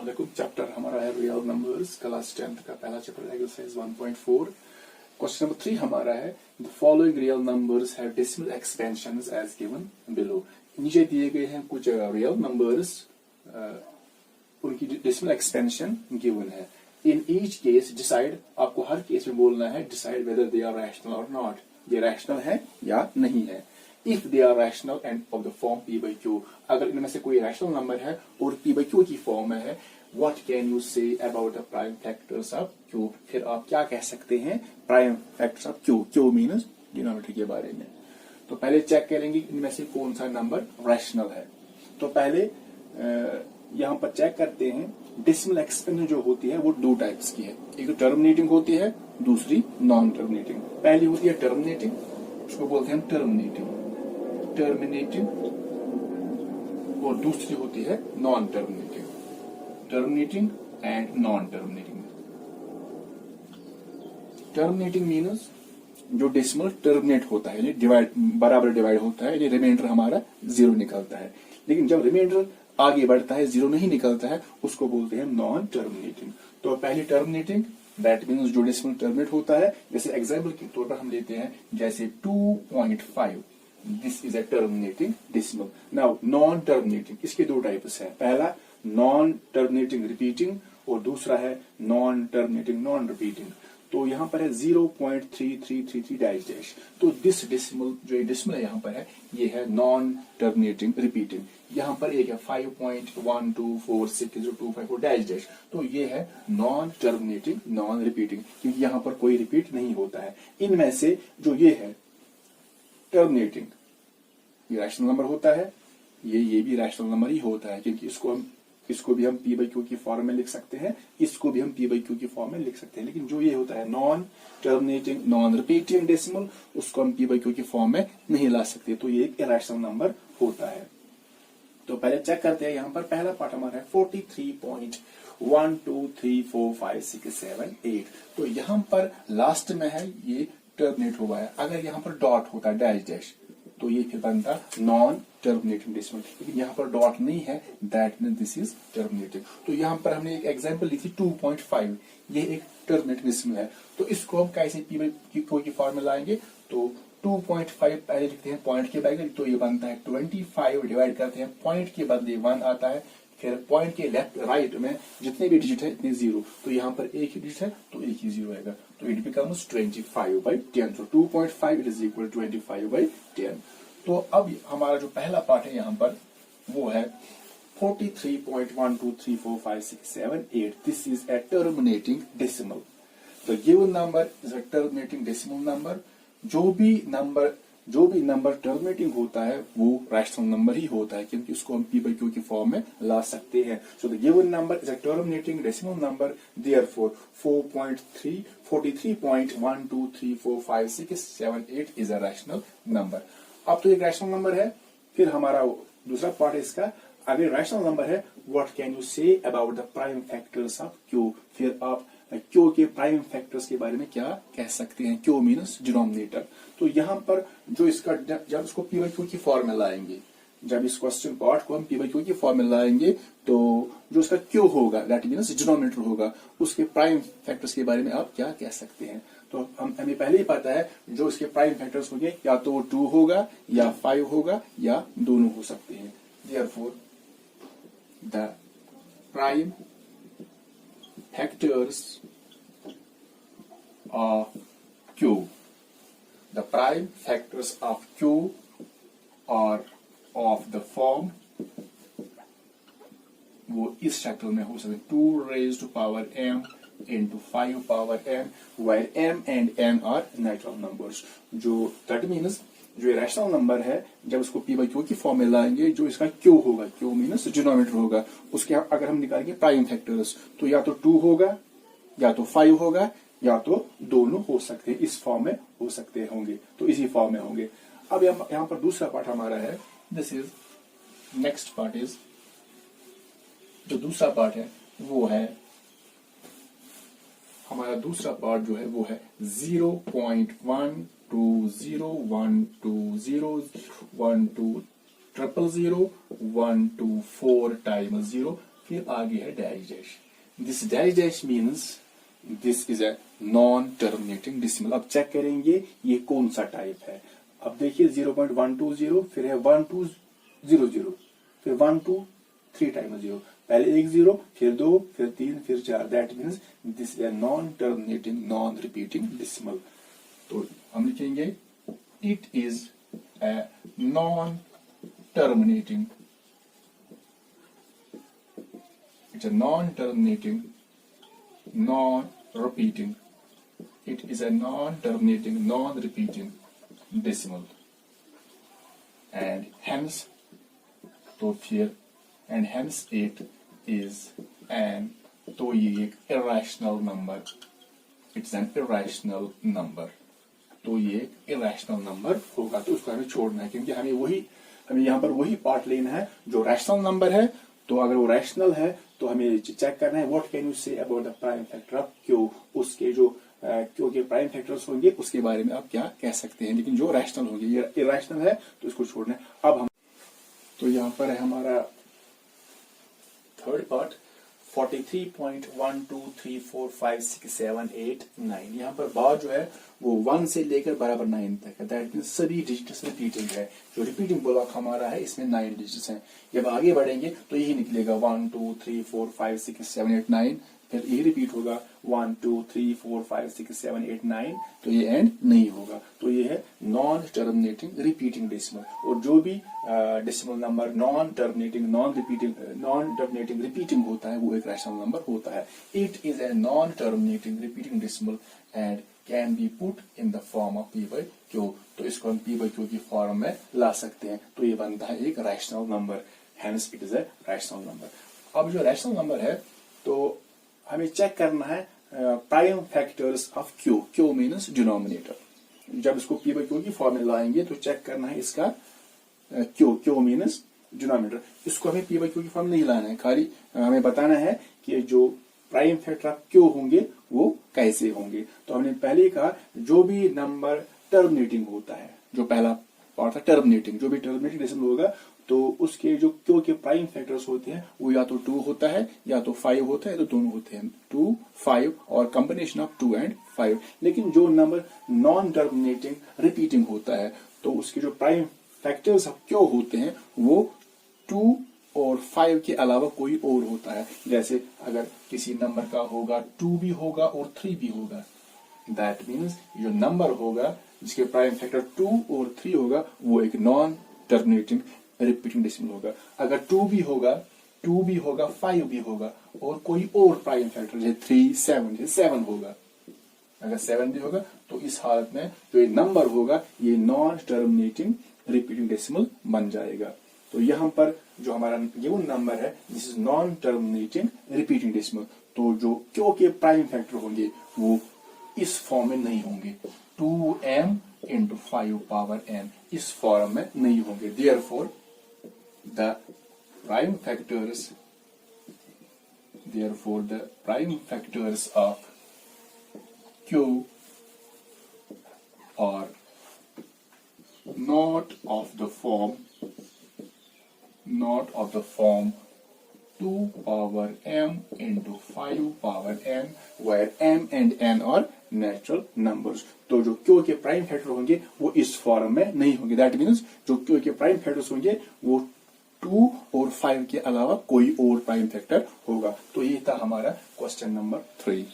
अस्सलाम वालेकुम। चैप्टर हमारा है रियल नंबर्स, क्लास 10th का पहला चैप्टर, एक्सरसाइज 1.4। क्वेश्चन नंबर 3 हमारा है the following real numbers have decimal expansions as given below. नीचे दिए गए हैं कुछ रियल नंबर्स, उनकी डेसिमल एक्सपेंशन गिवन है। इन ईच केस डिसाइड, आपको हर केस में बोलना है decide whether they are rational और नॉट, ये रैशनल है या नहीं है। If they are rational and of the form p by q, अगर इनमें से कोई रैशनल नंबर है और पी बाई क्यू की फॉर्म में है, what can you say about the prime factors of q, फिर आप क्या कह सकते हैं prime factors of q, q means denominator के बारे में। तो पहले चेक करेंगे इनमें से कौन सा नंबर रैशनल है। तो पहले यहां पर चेक करते हैं डेसिमल एक्सपेंशन जो होती है वो दो टाइप्स की है, एक तो टर्मिनेटिंग होती है, दूसरी नॉन टर्मिनेटिंग। पहली होती है टर्मिनेटिंग, उसको बोलते हैं टर्मिनेटिंग और दूसरी होती है non terminating, terminating and non terminating. Terminating means जो डेसिमल टर्मिनेट होता है, डिवाइड बराबर डिवाइड होता है, रिमाइंडर हमारा 0 निकलता है। लेकिन जब रिमाइंडर आगे बढ़ता है 0 नहीं निकलता है, उसको बोलते हैं नॉन टर्मिनेटिंग। तो पहली टर्मिनेटिंग, दैट मीन्स जो डेसिमल टर्मिनेट होता है, जैसे एग्जाम्पल के तौर पर हम लेते हैं जैसे 2.5, this is a terminating decimal. Now non terminating, इसके दो टाइप्स हैं, पहला नॉन टर्मिनेटिंग रिपीटिंग और दूसरा है नॉन टर्मिनेटिंग नॉन रिपीटिंग। तो यहाँ पर है 0.3333 डैश डैश। तो दिस डेसिमल, जो डेसिमल यहाँ पर है, ये है नॉन टर्मिनेटिंग रिपीटिंग। यहाँ पर एक है 5.1246025 डैश डैश, तो ये है नॉन टर्मिनेटिंग नॉन रिपीटिंग, क्योंकि यहाँ पर कोई रिपीट नहीं होता है। इनमें से जो ये है टर्मिनेटिंग, ये रैशनल नंबर होता है, ये भी रैशनल नंबर ही होता है, क्योंकि इसको भी हम पी बाई क्यू की फॉर्म में लिख सकते हैं, इसको भी हम पी बाई क्यू की फॉर्म में लिख सकते हैं। लेकिन जो ये होता है non terminating non repeating decimal, उसको हम पी बाई क्यू की फॉर्म में नहीं ला सकते, तो ये एक इरेशनल नंबर होता है। तो पहले चेक करते हैं, यहाँ पर पहला पार्ट हमारा है 43.1234567 तो यहाँ पर लास्ट में है ये टर्मिनेट हुआ है। अगर यहाँ पर डॉट होता डैश डैश तो ये फिर बनता नॉन टर्मिनेटिंग डेसिमल, लेकिन यहाँ पर डॉट नहीं है, that means this is terminating. तो यहाँ पर हमने एक एग्जांपल ली थी 2.5, ये एक टर्मिनेटिंग डेसिमल है। तो इसको हम कैसे पी बाई क्यू की फॉर्म में लाएंगे, तो 2.5 पहले लिखते हैं पॉइंट के बगैर, तो ये बनता है 25 डिवाइड करते हैं, पॉइंट के बदले 1 आता है, फिर पॉइंट के लेफ्ट राइट में जितने भी डिजिट है इतने 0, तो यहाँ पर एक ही डिजिट है तो एक ही 0 आएगा, तो इट बिकम्स 25/10। तो 2.5 इट इज इक्वल 25/10। तो अब हमारा जो पहला पार्ट है यहाँ पर वो है 43.1234567 this is a terminating decimal. The given number is a terminating decimal number. जो भी नंबर टर्मिनेटिंग होता है वो रैशनल नंबर ही होता है, क्योंकि उसको हम पी बाई क्यू की फॉर्म में ला सकते हैं। So the given number is a terminating decimal number, therefore 43.1234567 is a rational number. अब तो एक रैशनल नंबर है, फिर हमारा दूसरा पार्ट है इसका, अगर रैशनल नंबर है what can you say about the prime factors of q, फिर आप क्यू के प्राइम फैक्टर्स के बारे में क्या कह सकते हैं। Q means denominator. तो यहाँ पर जो इसका, जब इसको पी बाई क्यू की फॉर्म में लाएंगे, जब इस क्वेश्चन पार्ट को हम पी बाई क्यू की फॉर्म में लाएंगे, तो जो इसका क्यू होगा दैट मीन्स डिनोमिनेटर होगा, उसके प्राइम फैक्टर्स के बारे में आप क्या कह सकते हैं। तो हमें पहले ही पता है जो इसके प्राइम फैक्टर्स होंगे, या तो 2 होगा या 5 होगा या दोनों हो सकते हैं। Therefore the prime factors of Q, the prime factors of Q are of the form, वो इस शक्ल में हो सकते 2 raised to power m into 5 power m, where m and n are natural numbers। जो that means जो rational number है, जब उसको पी बाई क्यू की फॉर्म में लाएंगे, जो इसका क्यू होगा, क्यू मीन्स डिनोमिनेटर होगा, उसके अगर हम निकालेंगे प्राइम फैक्टर्स, तो या तो 2 होगा या तो 5 होगा या तो दोनों हो सकते हैं, इस फॉर्म में हो सकते होंगे, तो इसी फॉर्म में होंगे। अब यहाँ पर दूसरा पार्ट हमारा है, this is next part is, जो दूसरा पार्ट है वो है हमारा दूसरा पार्ट जो है वो है 0.120120120000004 टाइम्स 0, फिर आगे है dash dash. This dash dash means this is a non terminating decimal. अब चेक करेंगे ये कौन सा टाइप है। अब देखिए 0.120, फिर है 1200, फिर 1 2 3 टाइम्स 0, पहले एक 0, फिर 2, फिर 3, फिर 4। That means this is a non terminating non repeating decimal. तो हम लिखेंगे it is a non terminating, it's a non-terminating, non-repeating. It is a non-terminating, non-repeating decimal. And hence, तो फिर and hence it is an, तो ये एक irrational number. It's an irrational number. तो ये एक irrational number होगा। तो उसको हमें छोड़ना है, क्योंकि हमें यहाँ पर वही पार्ट लेना है जो रैशनल नंबर है। तो अगर वो रैशनल है तो हमें चेक करना है what can you say about the prime factor of Q. उसके जो क्यू के प्राइम फैक्टर्स होंगे उसके बारे में आप क्या कह सकते हैं, लेकिन जो रैशनल होंगे, ये इरैशनल है तो इसको छोड़ना है। अब हम तो यहाँ पर है हमारा थर्ड पार्ट 43.123456789। यहाँ पर बार जो है वो 1 से लेकर बराबर 9 तक है। दैट मीन्स सभी डिजिट्स रिपीटिंग है। जो रिपीटिंग ब्लॉक हमारा है इसमें 9 डिजिट्स हैं। जब आगे बढ़ेंगे तो यही निकलेगा 1 2 3 4 5 6 7 8 9, फिर ये रिपीट होगा 1 2 3 4 5 6 7 8 9, तो ये एंड नहीं होगा। तो ये है नॉन टर्मिनेटिंग रिपीटिंग डेसिमल। और जो भी decimal number non terminating repeating होता है वो एक रैशनल नंबर होता है। It is a non terminating repeating decimal and can be put in the form of P by Q. तो इसको हम पी बाई क्यू की फॉर्म में ला सकते हैं। तो ये बनता है एक rational number, hence it is a rational number. अब जो रैशनल नंबर है तो हमें चेक करना है prime factors of q. Q means denominator. जब इसको पी बाई क्यू की फॉर्म में लाएंगे तो चेक करना है इसका क्यू मीन्स डिनोमिनेटर। इसको हमें पी बाई क्यू की फॉर्म नहीं लाना है, खाली हमें बताना है कि जो प्राइम फैक्टर ऑफ क्यू होंगे वो कैसे होंगे। तो हमने पहले कहा जो भी नंबर टर्मिनेटिंग होता है, जो पहला पार्ट था टर्मिनेटिंग, जो भी टर्मिनेटिंग डेसिमल होगा तो उसके जो क्यू के प्राइम फैक्टर्स होते हैं वो या तो 2 होता है या तो 5 होता है, तो दोनों होते हैं 2 5 और कॉम्बिनेशन ऑफ 2 एंड 5। लेकिन जो नंबर नॉन टर्मिनेटिंग रिपीटिंग होता है तो उसके जो प्राइम फैक्टर्स ऑफ क्यू होते हैं वो 2 और 5 के अलावा कोई और होता है। जैसे अगर किसी नंबर का होगा 2 भी होगा और 3 भी होगा, दैट मीन्स जो नंबर होगा जिसके प्राइम फैक्टर 2 और 3 होगा वो एक नॉन टर्मिनेटिंग रिपीटिंग डेसिमल होगा। अगर 2 भी होगा 5 भी होगा और कोई और प्राइम फैक्टर जैसे 3 7 होगा, अगर 7 भी होगा तो इस हालत में जो ये नंबर होगा ये नॉन टर्मिनेटिंग रिपीटिंग डेसिमल बन जाएगा। तो यहाँ पर जो हमारा गिवन नंबर है this is non terminating repeating decimal. तो जो क्यू के प्राइम फैक्टर होंगे वो इस फॉर्म में नहीं होंगे, 2m into 5 power n इस फॉर्म में नहीं होंगे। Therefore the prime factors of Q are not of the form 2 power m into 5 power n, where m and n are natural numbers. तो जो क्यू के प्राइम फैक्टर होंगे वो इस फॉर्म में नहीं होंगे। दैट मीन्स जो क्यू के प्राइम फैक्टर्स होंगे वो 2 और 5 के अलावा कोई और प्राइम फैक्टर होगा। तो ये था हमारा क्वेश्चन नंबर 3।